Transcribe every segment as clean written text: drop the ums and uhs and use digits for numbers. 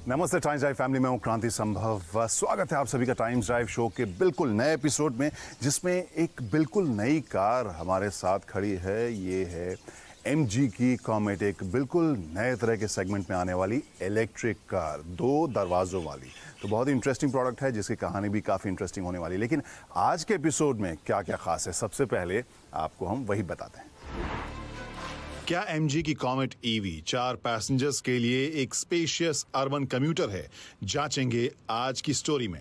नमस्ते times drive family में हूँ क्रांति संभव। स्वागत है आप सभी का टाइम्स ड्राइव शो के बिल्कुल नए एपिसोड में, जिसमें एक बिल्कुल नई कार हमारे साथ खड़ी है। ये है MG की कॉमेट, एक बिल्कुल नए तरह के सेगमेंट में आने वाली इलेक्ट्रिक कार, 2 दरवाज़ों वाली। तो बहुत ही इंटरेस्टिंग प्रोडक्ट है जिसकी कहानी भी काफ़ी इंटरेस्टिंग होने वाली है। लेकिन आज के एपिसोड में क्या क्या खास है, सबसे पहले आपको हम वही बताते हैं। क्या MG की कॉमेट EV 4 पैसेंजर्स के लिए एक स्पेशियस अर्बन कम्यूटर है? जांचेंगे आज की स्टोरी में।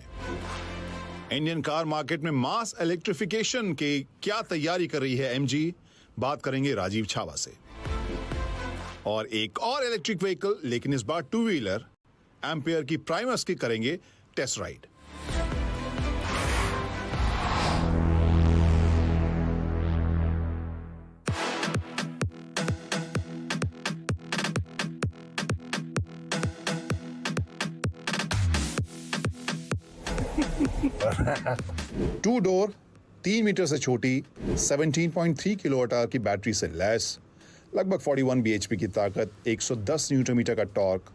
इंडियन कार मार्केट में मास इलेक्ट्रिफिकेशन की क्या तैयारी कर रही है MG? बात करेंगे राजीव छावा से। और एक और इलेक्ट्रिक व्हीकल, लेकिन इस बार 2 व्हीलर एम्पियर की प्राइमस की करेंगे test ride. Two door, 3 metre से छोटी, 17.3 किलोवाट आवर की बैटरी से लैस, लगभग 41 bhp की ताकत, 110 न्यूटन मीटर का टॉर्क,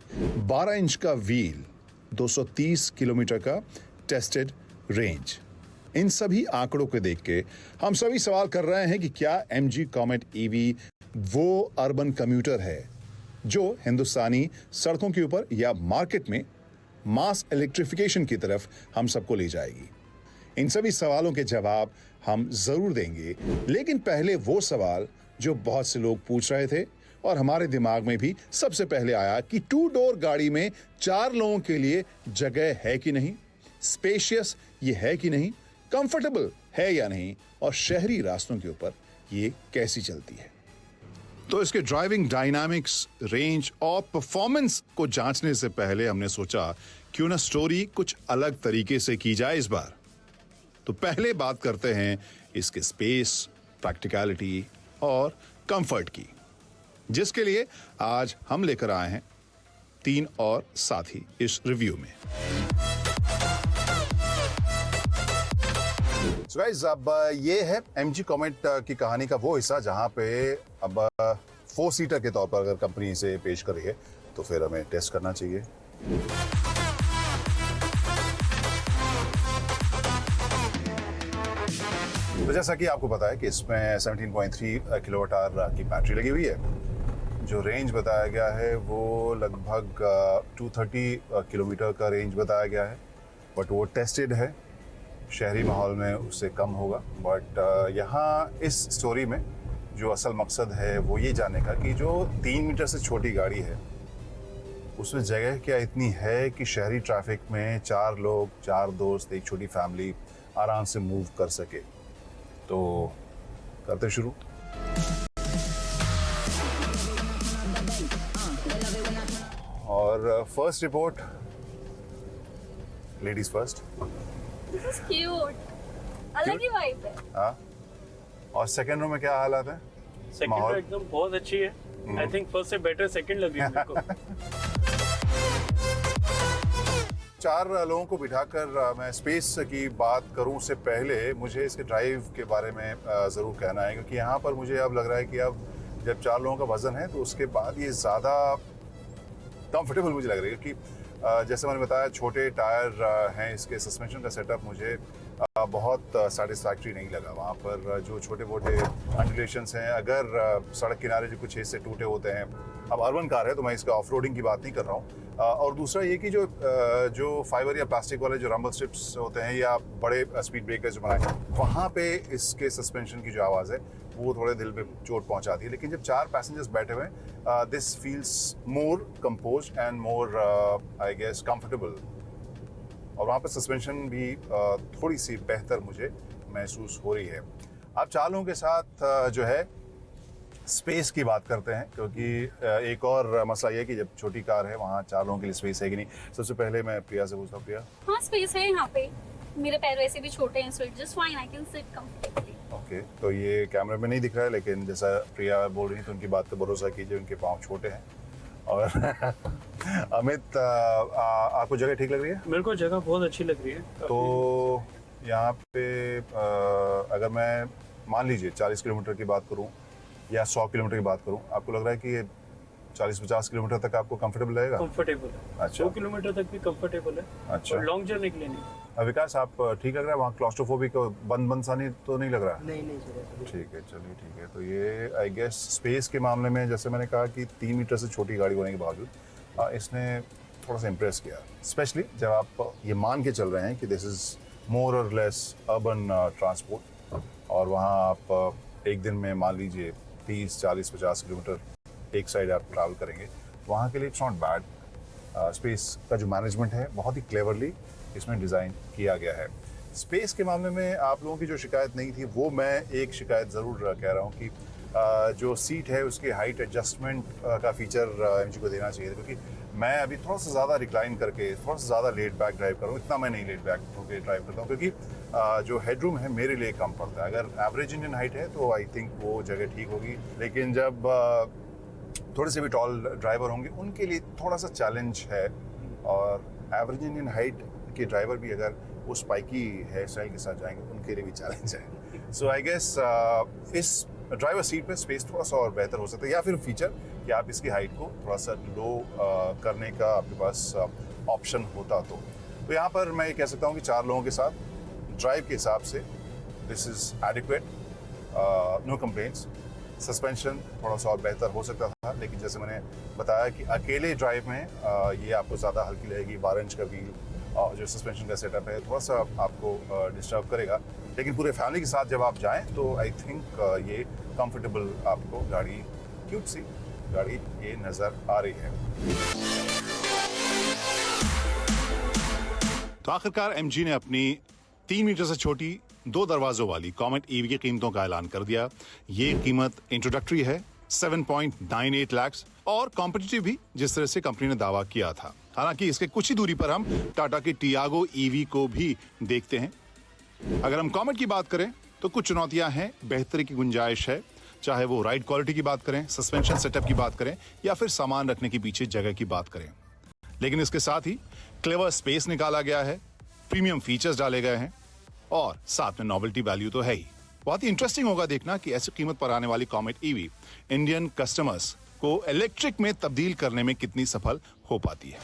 12 इंच का व्हील, 230 किलोमीटर का टेस्टेड रेंज। इन सभी आंकड़ों को देख के हम सभी सवाल कर रहे हैं कि क्या MG कॉमेट EV वो अर्बन कम्यूटर है जो हिंदुस्तानी सड़कों के ऊपर या मार्केट में मास इलेक्ट्रिफिकेशन की तरफ हम सबको ले जाएगी। इन सभी सवालों के जवाब हम जरूर देंगे, लेकिन पहले वो सवाल जो बहुत से लोग पूछ रहे थे और हमारे दिमाग में भी सबसे पहले आया कि 2 डोर गाड़ी में 4 लोगों के लिए जगह है कि नहीं, स्पेशियस ये है कि नहीं, कंफर्टेबल है या नहीं, और शहरी रास्तों के ऊपर ये कैसी चलती है। तो इसके ड्राइविंग डायनामिक्स, रेंज और परफॉर्मेंस को जांचने से पहले हमने सोचा क्यों ना स्टोरी कुछ अलग तरीके से की जाए इस बार। तो पहले बात करते हैं इसके स्पेस, प्रैक्टिकलिटी और कंफर्ट की, जिसके लिए आज हम लेकर आए हैं 3 और साथी इस रिव्यू में। So guys, अब ये है MG कॉमेट की कहानी का वो हिस्सा जहां पे अब 4 सीटर के तौर पर अगर कंपनी इसे पेश कर रही है तो फिर हमें टेस्ट करना चाहिए। तो जैसा कि आपको पता है कि इसमें 17.3 किलोवाट आवर की बैटरी लगी हुई है। जो रेंज बताया गया है वो लगभग 230 किलोमीटर का रेंज बताया गया है, बट वो टेस्टेड है, शहरी माहौल में उससे कम होगा। बट यहाँ इस स्टोरी में जो असल मकसद है वो ये जानने का कि जो 3 मीटर से छोटी गाड़ी है उसमें जगह क्या इतनी है कि शहरी ट्रैफिक में 4 लोग, 4 दोस्त, एक छोटी फैमिली आराम से मूव कर सके। तो करते शुरू। और first report, ladies first. This is cute. अलग ही वाइब है। हाँ, और सेकंड रो में क्या हालात है? सेकंड रो एकदम बहुत अच्छी है। आई थिंक फर्स्ट से बेटर सेकंड लग रही है मेरे को। 4 लोगों को बिठाकर मैं स्पेस की बात करूं उससे पहले मुझे इसके ड्राइव के बारे में ज़रूर कहना है, क्योंकि यहाँ पर मुझे अब लग रहा है कि अब जब 4 लोगों का वजन है तो उसके बाद ये ज़्यादा कंफर्टेबल मुझे लग रही है, क्योंकि जैसे मैंने बताया छोटे टायर हैं, इसके सस्पेंशन का सेटअप मुझे बहुत सेटिस्फैक्ट्री नहीं लगा। वहाँ पर जो छोटे मोटे अंडुलेशंस हैं, अगर सड़क किनारे जो कुछ हिस्से टूटे होते हैं, अब अर्बन कार है तो मैं इसका ऑफ रोडिंग की बात नहीं कर रहा हूँ। और दूसरा ये कि जो फाइबर या प्लास्टिक वाले जो रंबल स्ट्रिप्स होते हैं या बड़े स्पीड ब्रेकर्स जो बनाए, वहाँ पे इसके सस्पेंशन की जो आवाज़ है वो थोड़े दिल पे चोट पहुँचाती है। लेकिन जब 4 पैसेंजर्स बैठे हुए हैं, this feels more composed and more I guess comfortable. और वहाँ पर सस्पेंशन भी थोड़ी सी बेहतर मुझे महसूस हो रही है। अब 4 लोगों के साथ जो है स्पेस की बात करते हैं, क्योंकि एक और मसला ये है कि जब छोटी कार है वहाँ 4 लोगों के लिए स्पेस है कि नहीं। सबसे पहले मैं प्रिया से पूछता हूँ। प्रिया, हाँ स्पेस है यहाँ पे, मेरे पैर वैसे भी छोटे हैं, so it's just fine, I can sit comfortably. Okay, तो ये कैमरे में नहीं दिख रहा है, लेकिन जैसा प्रिया बोल रही है तो उनकी बात पे भरोसा कीजिए, उनके पाँव छोटे हैं। और अमित, आपको जगह ठीक लग रही है? मेरे को जगह बहुत अच्छी लग रही है। तो यहाँ पे अगर मैं मान लीजिए 40 किलोमीटर की बात करूँ या 100 किलोमीटर की बात करूँ, आपको लग रहा है कि ये 40-50 किलोमीटर तक आपको कंफर्टेबल रहेगा? कंफर्टेबल है। अच्छा। 2 किलोमीटर तक भी कंफर्टेबल है। अच्छा। और लॉन्ग जर्नी के लिए नहीं। विकास, आप ठीक लग रहा है वहाँ? क्लॉस्ट्रोफोबिक बंद सा नहीं तो नहीं लग रहा? नहीं सर। ठीक है, चलिए ठीक है। तो ये आई गेस स्पेस के मामले में जैसे मैंने कहा कि 3 मीटर से छोटी गाड़ी होने के बावजूद इसने थोड़ा सा इम्प्रेस किया, स्पेशली जब आप ये मान के चल रहे हैं कि दिस इज़ मोर और लेस अर्बन ट्रांसपोर्ट, और वहाँ आप एक दिन में मान लीजिए 30, 40, 50 किलोमीटर एक साइड आप ट्रैवल करेंगे, वहाँ के लिए इट्स नॉट बैड। स्पेस का जो मैनेजमेंट है बहुत ही क्लेवरली इसमें डिज़ाइन किया गया है। स्पेस के मामले में आप लोगों की जो शिकायत नहीं थी, वो मैं एक शिकायत ज़रूर कह रहा हूँ कि जो सीट है उसकी हाइट एडजस्टमेंट का फीचर एमजी को देना चाहिए, क्योंकि मैं अभी थोड़ा सा ज़्यादा रिक्लाइन करके थोड़ा सा ज़्यादा लेट बैक ड्राइव कर रहा हूँ। इतना मैं नहीं लेट बैक होकर ड्राइव करता हूँ, क्योंकि जो हेडरूम है मेरे लिए कम पड़ता है। अगर एवरेज इंडियन हाइट है तो आई थिंक वो जगह ठीक होगी, लेकिन जब थोड़े से भी टॉल ड्राइवर होंगे उनके लिए थोड़ा सा चैलेंज है, और एवरेज इंडियन हाइट के ड्राइवर भी अगर वो स्पाइकी हेयर स्टाइल के साथ जाएंगे उनके लिए भी चैलेंज है। सो आई गेस इस ड्राइवर सीट पे स्पेस थोड़ा सा और बेहतर हो सकता है, या फिर फीचर कि आप इसकी हाइट को थोड़ा सा लो करने का आपके पास ऑप्शन होता तो यहाँ पर मैं ये कह सकता हूँ कि 4 लोगों के साथ ड्राइव के हिसाब से this is adequate, no complaints. Suspension थोड़ा सा और बेहतर हो सकता था, लेकिन जैसे मैंने बताया कि अकेले ड्राइव में ये आपको ज़्यादा हल्की लगेगी। 12 इंच का व्हील और जो सस्पेंशन का सेटअप है थोड़ा सा आपको डिस्टर्ब करेगा, लेकिन पूरे फैमिली के साथ जब आप जाएं तो आई थिंक ये कंफर्टेबल आपको गाड़ी, क्यूट सी गाड़ी ये नज़र आ रही है। तो आखिरकार एमजी ने अपनी 3 मीटर से छोटी 2 दरवाजों वाली कॉमेट ईवी की कीमतों का ऐलान कर दिया। ये कीमत इंट्रोडक्टरी है 7.98 लाख और कॉम्पिटिटिव भी, जिस तरह से कंपनी ने दावा किया था। हालांकि इसके कुछ ही दूरी पर हम टाटा की टियागो ईवी को भी देखते हैं। अगर हम कॉमेट की बात करें तो कुछ चुनौतियां हैं, बेहतरी की गुंजाइश है, चाहे वो राइड क्वालिटी की बात करें, सस्पेंशन सेटअप की बात करें, या फिर सामान रखने के पीछे जगह की बात करें। लेकिन इसके साथ ही क्लेवर स्पेस निकाला गया है, प्रीमियम फीचर्स डाले गए हैं, और साथ में नॉवेल्टी वैल्यू तो है ही। बहुत ही इंटरेस्टिंग होगा देखना कि ऐसी कीमत पर आने वाली कॉमेट ईवी इंडियन कस्टमर्स को इलेक्ट्रिक में तब्दील करने में कितनी सफल हो पाती है।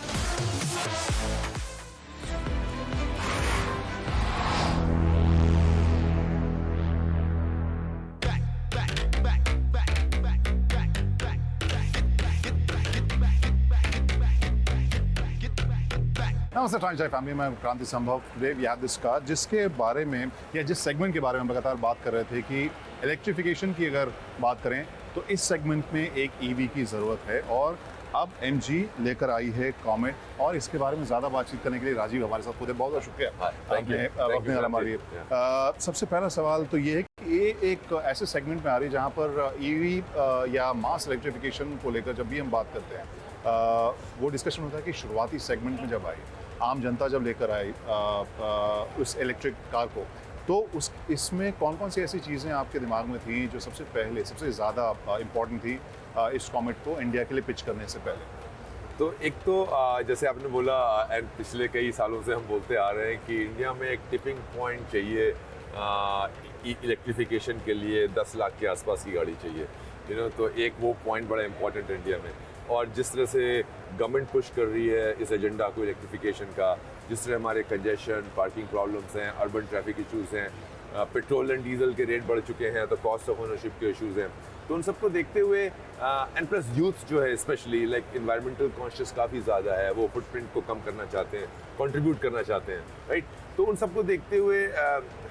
नमस्ते टाइम्स फैमिली, मैं Kranti Sambhav. Today we have this car जिसके बारे में या जिस सेगमेंट के बारे में लगातार बात कर रहे थे कि इलेक्ट्रिफिकेशन की अगर बात करें तो इस सेगमेंट में एक ईवी की ज़रूरत है, और अब एमजी लेकर आई है कॉमेट। और इसके बारे में ज़्यादा बातचीत करने के लिए राजीव हमारे साथ खुद है। बहुत बहुत शुक्रिया आपने वक्त निकाला हमारे लिए। सबसे पहला सवाल तो ये है कि ये एक ऐसे सेगमेंट में आ रही है जहाँ पर ईवी या मास इलेक्ट्रिफिकेशन को लेकर जब भी हम बात करते हैं वो डिस्कशन होता है कि शुरुआती सेगमेंट में जब आई, आम जनता जब लेकर आई उस इलेक्ट्रिक कार को, तो इसमें कौन कौन सी ऐसी चीज़ें आपके दिमाग में थी जो सबसे पहले सबसे ज़्यादा इम्पोर्टेंट थी इस कॉमेट को इंडिया के लिए पिच करने से पहले? तो एक तो जैसे आपने बोला, एंड पिछले कई सालों से हम बोलते आ रहे हैं कि इंडिया में एक टिपिंग पॉइंट चाहिए इलेक्ट्रिफिकेशन के लिए। 10 लाख के आसपास की गाड़ी चाहिए, तो एक वो पॉइंट बड़ा इंपॉर्टेंट है इंडिया में। और जिस तरह से गवर्नमेंट पुश कर रही है इस एजेंडा को इलेक्ट्रिफिकेशन का, जिस तरह हमारे कंजेशन, पार्किंग प्रॉब्लम्स हैं, अर्बन ट्रैफिक इशूज़ हैं, पेट्रोल एंड डीजल के रेट बढ़ चुके हैं, तो कॉस्ट ऑफ ओनरशिप के इशूज़ हैं, तो उन सबको देखते हुए एंड प्लस यूथ जो है स्पेशली लाइक इन्वायरमेंटल कॉन्शियस काफ़ी ज़्यादा है, वो फुटप्रिंट को कम करना चाहते हैं, कंट्रीब्यूट करना चाहते हैं, राइट। तो उन सबको देखते हुए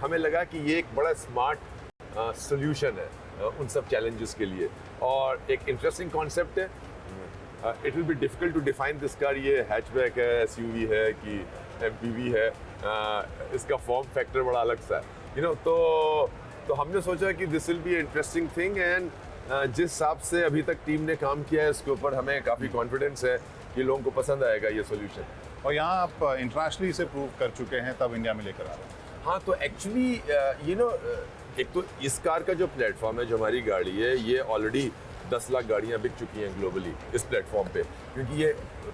हमें लगा कि ये एक बड़ा स्मार्ट सोल्यूशन है उन सब चैलेंजेस के लिए, और एक इंटरेस्टिंग कॉन्सेप्ट है। It will be difficult to define this car. ये हैचबैक है, एसयूवी है कि एमपीवी है, इसका फॉर्म फैक्टर बड़ा अलग सा है, तो हमने सोचा कि this will be interesting thing, and जिस हिसाब से अभी तक टीम ने काम किया है उसके ऊपर हमें काफ़ी कॉन्फिडेंस है कि लोगों को पसंद आएगा ये सोल्यूशन। और यहाँ आप इंटरनेशनली इसे प्रूव कर चुके हैं, तब इंडिया में लेकर आ रहे हैं। हाँ, तो एक्चुअली एक तो इस कार का जो प्लेटफॉर्म है, जो हमारी गाड़ी है, ये ऑलरेडी 10 लाख गाड़ियाँ बिक चुकी हैं ग्लोबली इस प्लेटफॉर्म पे, क्योंकि ये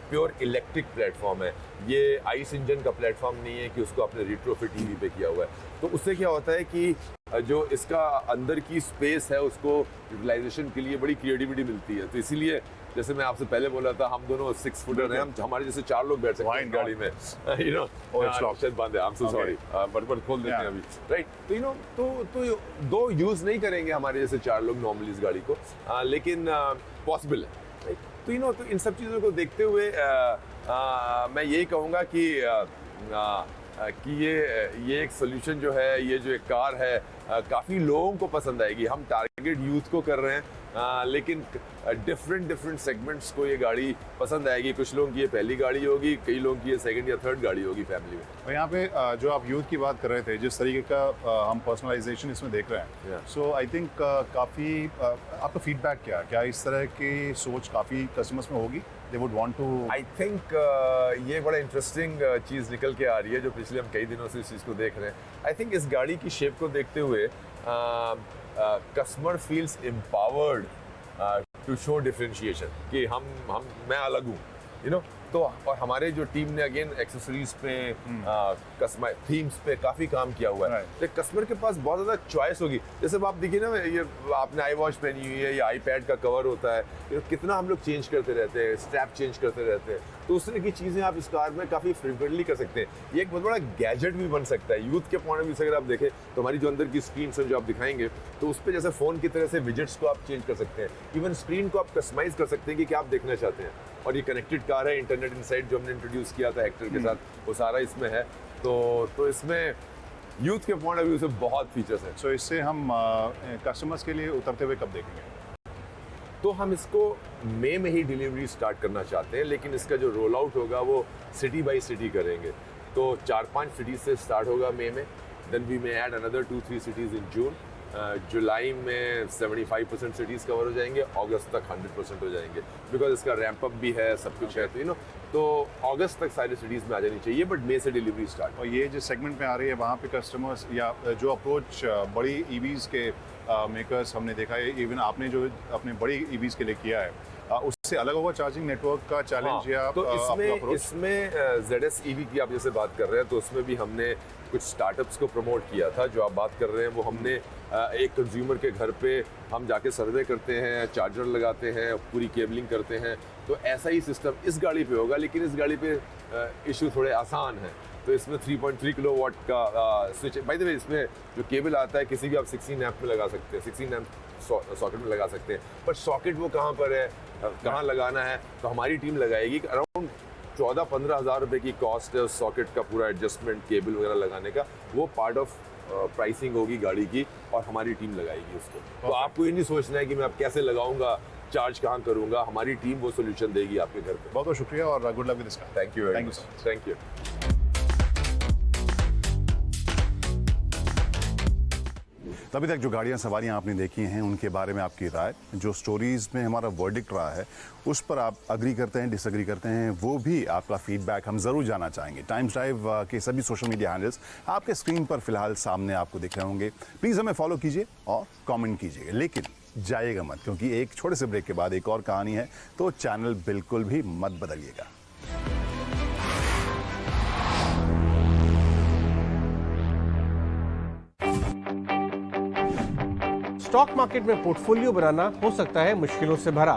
प्योर इलेक्ट्रिक प्लेटफॉर्म है। ये आइस इंजन का प्लेटफॉर्म नहीं है कि उसको आपने रिट्रोफिट ईवी पे किया हुआ है। तो उससे क्या होता है कि जो इसका अंदर की स्पेस है उसको यूटिलाइजेशन के लिए बड़ी क्रिएटिविटी मिलती है। तो इसीलिए जैसे मैं आपसे पहले बोला था, हम दोनों 6 फुटर हैं, हम हमारे जैसे 4 लोग बैठ सकते हैं गाड़ी में, यू नो। शायद बंद है, I am so sorry, but खोल देते हैं अभी, राइट। तो यू नो, तो दो यूज नहीं करेंगे हमारे जैसे 4 लोग नॉर्मली इस गाड़ी को, लेकिन पॉसिबल है, राइट। तो यू नो, तो इन सब चीज़ों को देखते हुए मैं यही कहूँगा कि ये एक सोल्यूशन जो है, ये जो एक कार है, काफ़ी लोगों को पसंद आएगी। हम टारगेट यूथ को कर रहे हैं, लेकिन डिफरेंट सेगमेंट्स को ये गाड़ी पसंद आएगी। कुछ लोगों की ये पहली गाड़ी होगी, कई लोगों की ये सेकंड या थर्ड गाड़ी होगी फैमिली में। और यहाँ पे जो आप यूथ की बात कर रहे थे, जिस तरीके का हम पर्सनलाइजेशन इसमें देख रहे हैं, सो आई थिंक काफ़ी आपका फीडबैक क्या इस तरह की सोच काफ़ी कस्टमर्स में होगी? They would want to... I think ये बड़ा इंटरेस्टिंग चीज़ निकल के आ रही है, जो पिछले हम कई दिनों से इस चीज़ को देख रहे हैं। आई थिंक इस गाड़ी की शेप को देखते हुए customer feels empowered to show differentiation कि मैं अलग हूँ, यू नो। तो और हमारे जो टीम ने अगेन एक्सेसरीज पे, कस्टमाइज थीम्स पे काफ़ी काम किया हुआ है। तो कस्टमर के पास बहुत ज़्यादा चॉइस होगी। जैसे आप देखिए ना, ये आपने आई वॉच पहनी हुई है, या आईपैड का कवर होता है, कितना हम लोग चेंज करते रहते हैं, स्ट्रैप चेंज करते रहते हैं। तो उस तरह की चीज़ें आप इस कार में काफ़ी फ्रिक्वेंटली कर सकते हैं। ये एक बहुत बड़ा गैजेट भी बन सकता है यूथ के पॉइंट ऑफ व्यू से। अगर आप देखें तो हमारी जो अंदर की स्क्रीन है जो आप दिखाएंगे, तो उस पर जैसे फ़ोन की तरह से विजेट्स को आप चेंज कर सकते हैं, इवन स्क्रीन को आप कस्टमाइज कर सकते हैं कि क्या आप देखना चाहते हैं। और ये कनेक्टेड कार है, इंटरनेट इनसाइड जो हमने इंट्रोड्यूस किया था हेक्टर के साथ, वो सारा इसमें है। तो इसमें यूथ के पॉइंट ऑफ व्यू से बहुत फीचर्स हैं। सो इससे हम कस्टमर्स के लिए उतरते हुए कब देखेंगे? तो हम इसको मई में ही डिलीवरी स्टार्ट करना चाहते हैं, लेकिन इसका जो रोल आउट होगा वो सिटी बाय सिटी करेंगे। तो 4-5 सिटीज से स्टार्ट होगा मई में, then we may add another 2-3 cities in June. जुलाई में 75% सिटीज़ कवर हो जाएंगे, अगस्त तक 100% हो जाएंगे, बिकॉज इसका रैंप अप भी है, सब कुछ है। तो यू नो, तो अगस्त तक सारी सिटीज़ में आ जानी चाहिए, बट मई से डिलीवरी स्टार्ट। और ये जिस सेगमेंट में आ रही है, वहाँ पे कस्टमर्स या जो अप्रोच बड़ी ईवीज़ के मेकर्स हमने देखा है, इवन आपने जो अपने बड़ी ईवीज़ के लिए किया है, उससे अलग होगा चार्जिंग नेटवर्क का चैलेंज? या तो इसमें ZS EV की आप जैसे बात कर रहे हैं, तो उसमें भी हमने कुछ स्टार्टअप्स को प्रमोट किया था। जो आप बात कर रहे हैं वो हमने एक कंज्यूमर के घर पे हम जाके सर्वे करते हैं, चार्जर लगाते हैं, पूरी केबलिंग करते हैं। तो ऐसा ही सिस्टम इस गाड़ी पे होगा, लेकिन इस गाड़ी पे इशू थोड़े आसान है। तो इसमें 3.3 किलोवाट का स्विच, बाय द वे इसमें जो केबल आता है किसी भी आप 16 एम्प में लगा सकते हैं, 16 एम्प सॉकेट में लगा सकते हैं। पर सॉकेट वो कहाँ पर है, कहाँ लगाना है, तो हमारी टीम लगाएगी। अराउंड 14-15 हज़ार रुपये की कॉस्ट है उस सॉकेट का, पूरा एडजस्टमेंट केबल वगैरह लगाने का। वो पार्ट ऑफ प्राइसिंग होगी गाड़ी की, और हमारी टीम लगाएगी उसको। तो आपको ये नहीं सोचना है कि मैं अब कैसे लगाऊंगा, चार्ज कहाँ करूंगा, हमारी टीम वो सोल्यूशन देगी आपके घर पे। बहुत बहुत शुक्रिया और good luck with this car. Thank you, thank you. अभी तक जो गाड़ियां सवारियां आपने देखी हैं, उनके बारे में आपकी राय, जो स्टोरीज में हमारा वर्डिक्ट रहा है, उस पर आप अग्री करते हैं, डिसएग्री करते हैं, वो भी आपका फीडबैक हम ज़रूर जानना चाहेंगे। टाइम्स ड्राइव के सभी सोशल मीडिया हैंडल्स आपके स्क्रीन पर फिलहाल सामने आपको दिख रहे होंगे। प्लीज़ हमें फॉलो कीजिए और कमेंट कीजिएगा, लेकिन जाइएगा मत, क्योंकि एक छोटे से ब्रेक के बाद एक और कहानी है, तो चैनल बिल्कुल भी मत बदलिएगा। स्टॉक मार्केट में पोर्टफोलियो बनाना हो सकता है मुश्किलों से भरा।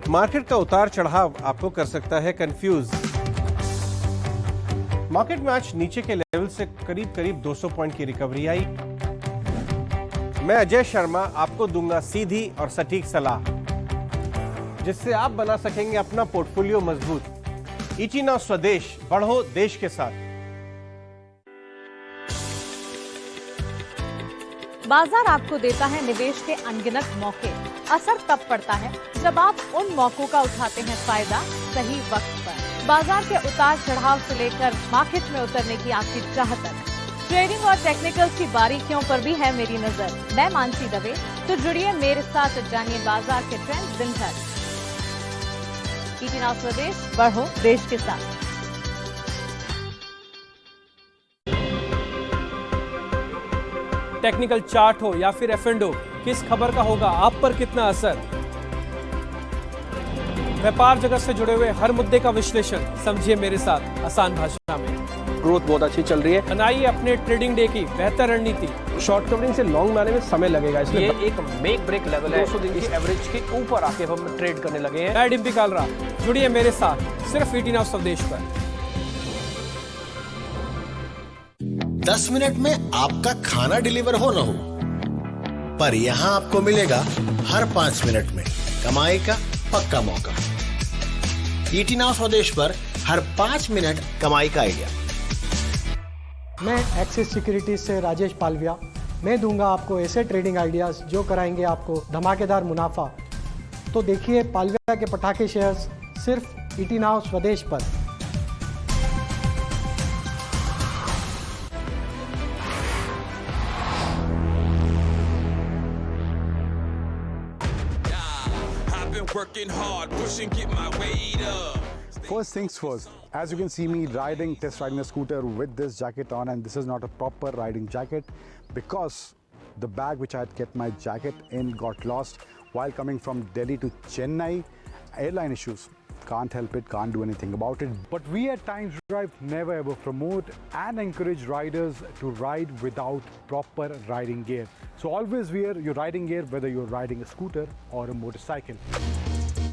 मार्केट का उतार चढ़ाव आपको कर सकता है कंफ्यूज। मार्केट में आज नीचे के लेवल से करीब 200 पॉइंट की रिकवरी आई। मैं अजय शर्मा आपको दूंगा सीधी और सटीक सलाह, जिससे आप बना सकेंगे अपना पोर्टफोलियो मजबूत। ईटी नाउ स्वदेश, बढ़ो देश के साथ। बाजार आपको देता है निवेश के अनगिनत मौके। असर तब पड़ता है जब आप उन मौकों का उठाते हैं फायदा सही वक्त पर। बाजार के उतार चढ़ाव से लेकर मार्केट में उतरने की आपकी चाह तक, ट्रेडिंग और टेक्निकल्स की बारीकियों पर भी है मेरी नजर। मैं मानसी दवे, तो जुड़िए मेरे साथ, जानिए बाजार के ट्रेंड दिन भर। ईटी नाउ स्वदेश, बढ़ो देश के साथ। टेक्निकल चार्ट हो या फिर F&O, किस खबर का होगा आप पर कितना असर? व्यापार जगत से जुड़े हुए हर मुद्दे का विश्लेषण समझिए मेरे साथ आसान भाषा में। ग्रोथ बहुत अच्छी चल रही है। बनाइए अपने ट्रेडिंग डे की बेहतर रणनीति। शॉर्ट कवरिंग से लॉन्ग में आने में समय लगेगा, इसलिए ये एक मेक ब्रेक लेवल है। 200 दिन की एवरेज के ऊपर आके हम ट्रेड करने लगे हैं। मैं डिम्पी कालरा, जुड़िए मेरे साथ सिर्फ ईटी नाउ स्वदेश पर। 10 मिनट में आपका खाना डिलीवर हो न हो, पर यहाँ आपको मिलेगा हर 5 मिनट में कमाई का पक्का मौका। ईटी नाउ स्वदेश पर हर 5 मिनट कमाई का आइडिया। मैं एक्सिस सिक्योरिटीज से राजेश पालविया। मैं दूंगा आपको ऐसे ट्रेडिंग आइडियाज जो कराएंगे आपको धमाकेदार मुनाफा। तो देखिए पालविया के पटाखे शेयर्स सिर्फ ईटी नाउ स्वदेश पर। Working hard, pushing, get my weight up. First things first, as you can see me test riding a scooter with this jacket on, and this is not a proper riding jacket because the bag which I had kept my jacket in got lost while coming from Delhi to Chennai. Airline issues, can't help it, can't do anything about it. But we at Times Drive never ever promote and encourage riders to ride without proper riding gear. So always wear your riding gear whether you're riding a scooter or a motorcycle.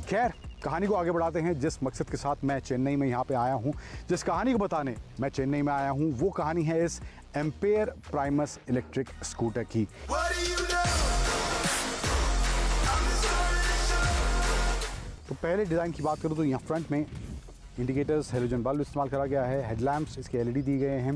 खैर कहानी को आगे बढ़ाते हैं। जिस मकसद के साथ मैं चेन्नई में यहाँ पे आया हूँ, जिस कहानी को बताने मैं चेन्नई में आया हूँ, वो कहानी है इस एम्पेयर प्राइमस इलेक्ट्रिक स्कूटर की। तो पहले डिज़ाइन की बात करूँ तो यहाँ फ्रंट में इंडिकेटर्स हेलोजन बल्ब इस्तेमाल करा गया है, हेडलैम्प्स इसके एलईडी दिए गए हैं,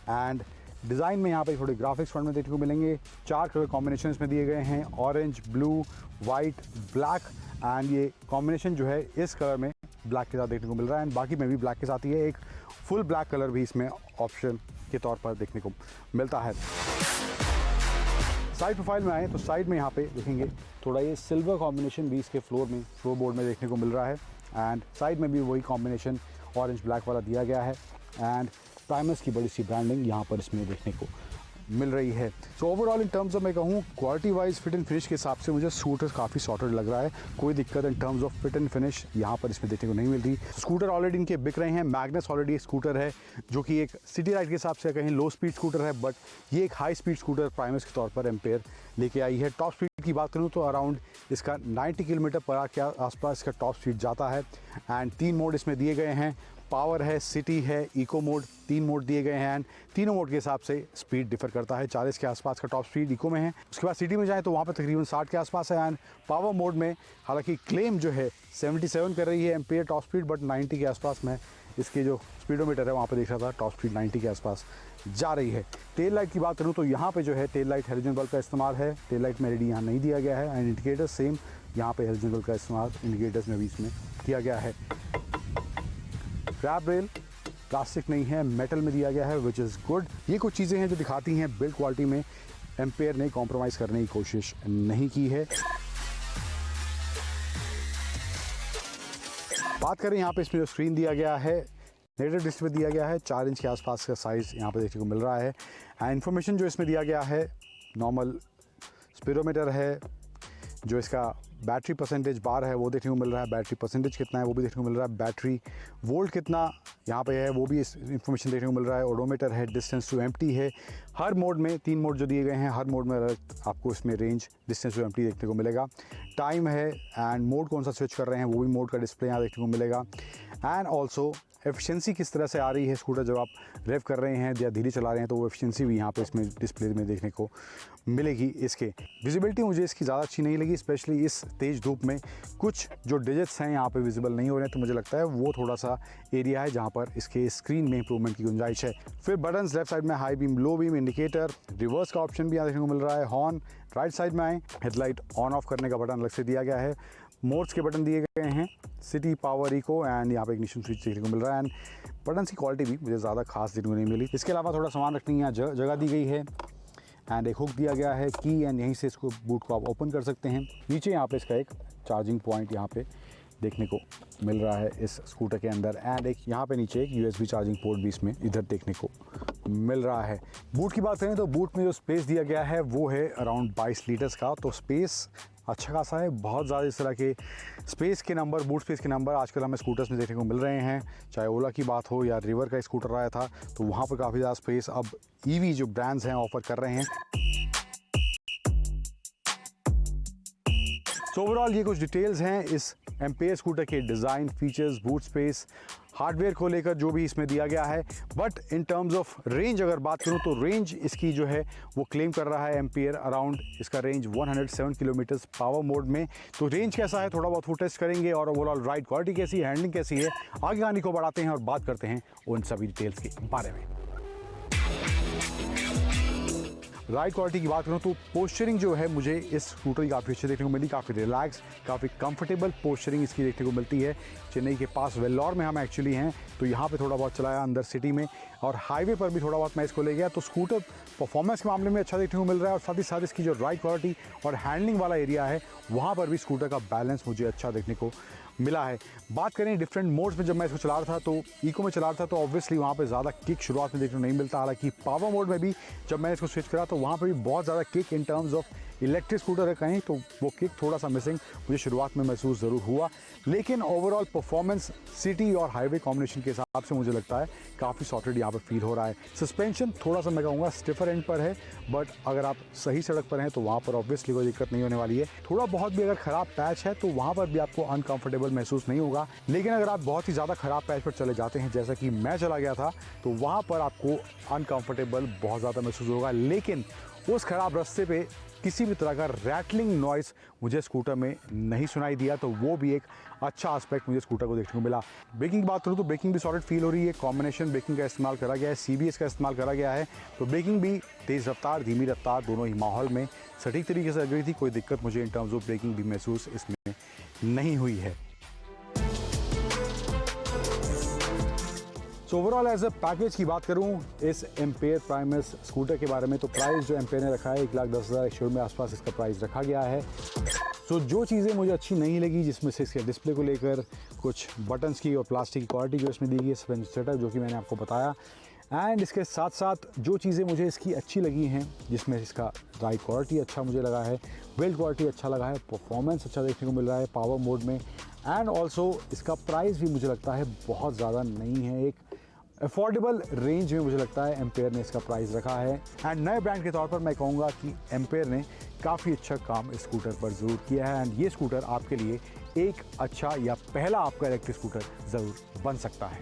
एंड डिज़ाइन में यहाँ पे थोड़े ग्राफिक्स फ्रंट में देखने को मिलेंगे। 4 कलर कॉम्बिनेशन इसमें दिए गए हैं, orange, blue, white, black, and ये कॉम्बिनेशन जो है इस कलर में ब्लैक के साथ देखने को मिल रहा है, एंड बाकी में भी ब्लैक के साथ ही है। एक फुल ब्लैक कलर भी इसमें ऑप्शन के तौर पर देखने को मिलता है। साइड प्रोफाइल में आए तो साइड में यहाँ पे देखेंगे थोड़ा ये सिल्वर कॉम्बिनेशन भी इसके फ्लोर बोर्ड में देखने को मिल रहा है, एंड साइड में भी वही कॉम्बिनेशन ऑरेंज ब्लैक वाला दिया गया है, एंड प्राइमस की बड़ी सी ब्रांडिंग यहाँ पर इसमें देखने को मिल रही है। So overall in terms of मैं कहूँ quality wise fit and finish के हिसाब से मुझे स्कूटर काफ़ी सॉर्टेड लग रहा है। कोई दिक्कत in terms of fit and finish यहाँ पर इसमें देखने को नहीं मिल रही। स्कूटर ऑलरेडी इनके बिक रहे हैं। मैग्नस ऑलरेडी एक स्कूटर है जो कि एक सिटी राइड के हिसाब से कहीं लो स्पीड स्कूटर है, बट ये एक हाई स्पीड स्कूटर प्राइमस के तौर पर एम्पेयर लेके आई है। टॉप स्पीड की बात करूँ तो अराउंड इसका 90 किलोमीटर पर आवर के आसपास इसका टॉप स्पीड जाता है, एंड 3 मोड इसमें दिए गए हैं। पावर है, सिटी है, इको मोड, 3 मोड दिए गए हैं, एंड तीनों मोड के हिसाब से स्पीड डिफर करता है। 40 के आसपास का टॉप स्पीड इको में है। उसके बाद सिटी में जाएं तो वहाँ पर तकरीबन 60 के आसपास है, एंड पावर मोड में हालांकि क्लेम जो है 77 कर रही है एम्पेयर टॉप स्पीड, बट 90 के आसपास मैं इसके जो स्पीडोमीटर है वहाँ पर देख रहा था, टॉप स्पीड 90 के आसपास जा रही है। टेल लाइट की बात करूँ तो यहाँ पे जो है टेल लाइट हेलोजन बल्ब का इस्तेमाल है। टेल लाइट में एलईडी यहाँ नहीं दिया गया है, एंड इंडिकेटर्स सेम यहाँ पे हेलोजन बल्ब का इस्तेमाल इंडिकेटर्स में भी इसमें किया गया है। ग्रैब रेल प्लास्टिक नहीं है, मेटल में दिया गया है, विच इज़ गुड। ये कुछ चीज़ें हैं जो दिखाती हैं बिल्ड क्वालिटी में एम्पेयर ने कॉम्प्रोमाइज़ करने की कोशिश नहीं की है। बात करें यहाँ पे इसमें जो स्क्रीन दिया गया है, नेगेटिव डिस्प्ले दिया गया है, 4 इंच के आसपास का साइज़ यहाँ पे देखने को मिल रहा है, एंड इन्फॉर्मेशन जो इसमें दिया गया है नॉर्मल स्पीडोमीटर है, जो इसका बैटरी परसेंटेज बार है वो देखने को मिल रहा है, बैटरी परसेंटेज कितना है वो भी देखने को मिल रहा है, बैटरी वोल्ट कितना यहाँ पे है वो भी इस इन्फॉर्मेशन देखने को मिल रहा है, ओडोमीटर है, डिस्टेंस टू एम्प्टी है। हर मोड में 3 मोड जो दिए गए हैं, हर मोड में आपको इसमें रेंज, डिस्टेंस टू एम्प्टी देखने को मिलेगा। टाइम है, एंड मोड कौन सा स्विच कर रहे हैं वो भी मोड का डिस्प्ले यहाँ देखने को मिलेगा, एंड ऑल्सो एफिशिएंसी किस तरह से आ रही है स्कूटर जब आप रेव कर रहे हैं या धीरे चला रहे हैं तो वो एफिशिएंसी भी यहाँ पे इसमें डिस्प्ले में देखने को मिलेगी। इसके विजिबिलिटी मुझे इसकी ज़्यादा अच्छी नहीं लगी, स्पेशली इस तेज़ धूप में कुछ जो डिजिट्स हैं यहाँ पे विजिबल नहीं हो रहे हैं, तो मुझे लगता है वो थोड़ा सा एरिया है जहाँ पर इसके स्क्रीन में इंप्रूवमेंट की गुंजाइश है। फिर बटन्स लेफ्ट साइड में high beam, low beam, indicator, reverse का ऑप्शन भी यहाँ देखने को मिल रहा है, हॉर्न। राइट साइड में आए, हेडलाइट ऑन ऑफ करने का बटन अलग से दिया गया है, मोड्स के बटन दिए गए हैं, सिटी, पावर, इको, एंड यहाँ पे इग्निशन स्विच देखने को मिल रहा है, एंड बटन की क्वालिटी भी मुझे ज़्यादा खास देखने को नहीं मिली। इसके अलावा थोड़ा सामान रखने की यहाँ जगह दी गई है, एंड एक हुक दिया गया है की, एंड यहीं से इसको बूट को आप ओपन कर सकते हैं। नीचे यहाँ पे इसका एक चार्जिंग पॉइंट यहाँ पे देखने को मिल रहा है इस स्कूटर के अंदर, एंड एक यहाँ पे नीचे एक USB चार्जिंग पोर्ट भी इसमें इधर देखने को मिल रहा है। बूट की बात करें तो बूट में जो स्पेस दिया गया है वो है अराउंड 22 लीटर्स का, तो स्पेस अच्छा खासा है। बहुत ज़्यादा इस तरह के स्पेस के नंबर, बूट स्पेस के नंबर आजकल हमें स्कूटर्स में देखने को मिल रहे हैं। चाहे ओला की बात हो या रिवर का स्कूटर आया था, तो वहाँ पर काफ़ी ज़्यादा स्पेस अब ईवी जो ब्रांड्स हैं ऑफर कर रहे हैं। सो ओवरऑल ये कुछ डिटेल्स हैं इस एम्पेयर स्कूटर के design, features, boot space, hardware को लेकर जो भी इसमें दिया गया है। But in terms of range अगर बात करूं तो रेंज इसकी जो है वो क्लेम कर रहा है एम्पेयर अराउंड इसका रेंज 107 किलोमीटर्स पावर मोड में। तो रेंज कैसा है थोड़ा बहुत वो टेस्ट करेंगे, और ओवरऑल राइड क्वालिटी कैसी है, हैंडलिंग कैसी है, आगे कहानी को बढ़ाते हैं और बात करते हैं उन सभी डिटेल्स के बारे में। राइड क्वालिटी की बात करूँ तो पोस्चरिंग जो है मुझे इस स्कूटर की काफ़ी अच्छी देखने को मिली, काफ़ी रिलैक्स, काफ़ी कंफर्टेबल पोस्चरिंग इसकी देखने को मिलती है। चेन्नई के पास वेल्लोर में हम एक्चुअली हैं, तो यहाँ पे थोड़ा बहुत चलाया अंदर सिटी में, और हाईवे पर भी थोड़ा बहुत मैं इसको ले गया। तो स्कूटर परफॉर्मेंस के मामले में अच्छा देखने को मिल रहा है, और साथ ही साथ इसकी जो राइड क्वालिटी और हैंडलिंग वाला एरिया है वहाँ पर भी स्कूटर का बैलेंस मुझे अच्छा देखने को मिला है। बात करें डिफरेंट मोड्स में, जब मैं इसको चला रहा था तो इको में चला रहा था तो ऑब्वियसली वहाँ पे ज़्यादा किक शुरुआत में देखने को नहीं मिलता। हालांकि पावर मोड में भी जब मैंने इसको स्विच करा तो वहाँ पे भी बहुत ज़्यादा kick in terms of electric scooter है कहीं, तो वो किक थोड़ा सा मिसिंग मुझे शुरुआत में महसूस ज़रूर हुआ। लेकिन ओवरऑल परफॉर्मेंस सिटी और हाईवे कॉम्बिनेशन के हिसाब से मुझे लगता है काफ़ी सॉर्टेड यहाँ पर फील हो रहा है। सस्पेंशन थोड़ा सा मैं कहूँगा स्टिफर एंड पर है, बट अगर आप सही सड़क पर हैं तो वहाँ पर ऑब्वियसली कोई दिक्कत नहीं होने वाली है। थोड़ा बहुत भी अगर ख़राब पैच है तो वहाँ पर भी आपको अनकंफर्टेबल महसूस नहीं होगा। लेकिन अगर आप बहुत ही ज़्यादा ख़राब पैच पर चले जाते हैं, जैसा कि मैं चला गया था, तो वहाँ पर आपको अनकंफर्टेबल बहुत ज़्यादा महसूस होगा। लेकिन उस ख़राब रास्ते पे किसी भी तरह का रैटलिंग नॉइस मुझे स्कूटर में नहीं सुनाई दिया, तो वो भी एक अच्छा एस्पेक्ट मुझे स्कूटर को देखने को मिला। ब्रेकिंग की बात करूँ तो ब्रेकिंग भी सॉलिड फील हो रही है। कॉम्बिनेशन ब्रेकिंग का इस्तेमाल करा गया है, CBS का इस्तेमाल करा गया है, तो ब्रेकिंग भी तेज़ रफ्तार, धीमी रफ्तार दोनों ही माहौल में सटीक तरीके से लग रही थी। कोई दिक्कत मुझे इन टर्म्स ऑफ ब्रेकिंग भी महसूस इसमें नहीं हुई है। So overall as a package की बात करूं इस एम्पेयर प्राइमस स्कूटर के बारे में, तो प्राइस जो एम्पेयर ने रखा है 1,10,000 शोरूम में आसपास इसका प्राइस रखा गया है। सो जो चीज़ें मुझे अच्छी नहीं लगी, जिसमें से इसके डिस्प्ले को लेकर कुछ बटन्स की और प्लास्टिक की क्वालिटी जो इसमें दी गई है, सेटअप जो कि मैंने आपको बताया, एंड इसके साथ साथ जो चीज़ें मुझे इसकी अच्छी लगी हैं, जिसमें इसका राइड क्वालिटी अच्छा मुझे लगा है, बिल्ड क्वालिटी अच्छा लगा है, परफॉर्मेंस अच्छा देखने को मिल रहा है पावर मोड में, एंड ऑल्सो इसका प्राइस भी मुझे लगता है बहुत ज़्यादा नहीं है। एक अफोर्डेबल रेंज में मुझे लगता है एम्पेयर ने इसका प्राइस रखा है। एंड नए ब्रांड के तौर पर मैं कहूँगा कि एम्पेयर ने काफ़ी अच्छा काम इस स्कूटर पर ज़रूर किया है, एंड ये स्कूटर आपके लिए एक अच्छा या पहला आपका इलेक्ट्रिक स्कूटर ज़रूर बन सकता है।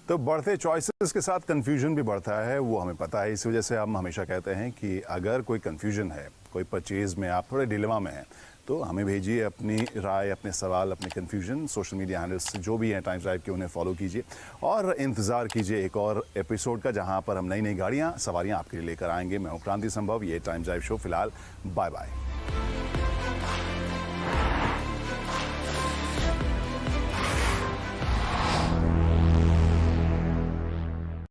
तो बढ़ते चॉइसेस के साथ कंफ्यूजन भी बढ़ता है, वो हमें पता है। इस वजह से हम हमेशा कहते हैं कि अगर कोई कंफ्यूजन है, कोई परचेज में आप थोड़े डिलेमा में हैं, तो हमें भेजिए अपनी राय, अपने सवाल, अपने कंफ्यूजन। सोशल मीडिया हैंडल्स जो भी हैं टाइम्स ड्राइव के, उन्हें फॉलो कीजिए और इंतज़ार कीजिए एक और एपिसोड का, जहां पर हम नई नई गाड़ियां, सवारियां आपके लिए लेकर आएंगे। मैं हूं क्रांति संभव, ये टाइम्स ड्राइव शो। फिलहाल बाय बाय।